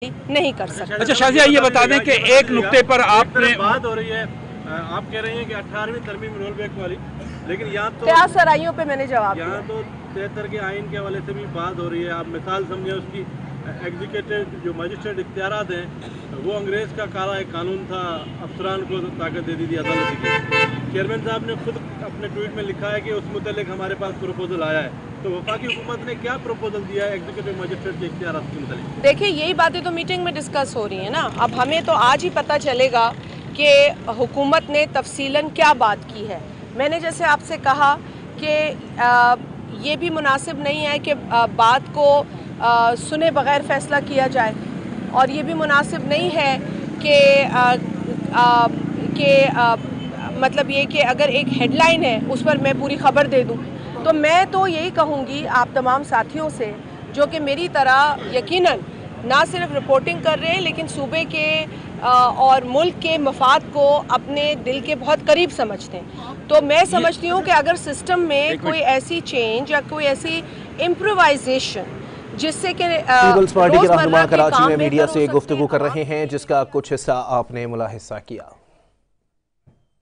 नहीं कर सकते। अच्छा शाजिया, ये बता दें कि एक नुक्ते पर आपने बात हो रही है, आप कह रही हैं कि 18वीं तरमीम रोल बैक वाली, लेकिन यहाँ तो क्या सराइयों पे मैंने जवाब दिया। यहाँ तो 73 के आइन के हवाले से भी बात हो रही है। आप मिसाल समझे उसकी एग्जीक्यूटिव जो मजिस्ट्रेट इख्तियारात हैं वो अंग्रेज़ का काला एक कानून था, अफसरान को ताकत दे दी थी अदालत की। चेयरमैन साहब ने खुद अपने ट्वीट में लिखा है कि उस मुतल्लिक हमारे पास प्रपोजल आया है। तो वफाकी हुकूमत ने क्या प्रपोजल दिया है एग्जीक्यूटिव मजिस्ट्रेट के इख्तियारात के मुतल्लिक? देखिए, यही बातें तो मीटिंग में डिस्कस हो रही है ना। अब हमें तो आज ही पता चलेगा कि हुकूमत ने तफसीलन क्या बात की है। मैंने जैसे आपसे कहा कि ये भी मुनासिब नहीं है कि बात को सुने बगैर फ़ैसला किया जाए, और ये भी मुनासिब नहीं है कि मतलब ये कि अगर एक हेडलाइन है उस पर मैं पूरी खबर दे दूं। तो मैं तो यही कहूँगी आप तमाम साथियों से जो कि मेरी तरह यकीनन ना सिर्फ रिपोर्टिंग कर रहे हैं लेकिन सूबे के और मुल्क के मफाद को अपने दिल के बहुत करीब समझते हैं। तो मैं समझती हूँ कि अगर सिस्टम में कोई ऐसी चेंज या कोई ऐसी इम्प्रोवाइजेशन जिससे कि पीपल्स पार्टी के रहनुमा कराची में मीडिया से गुफ्तगू कर रहे हैं, जिसका कुछ हिस्सा आपने मुलाहिजा किया।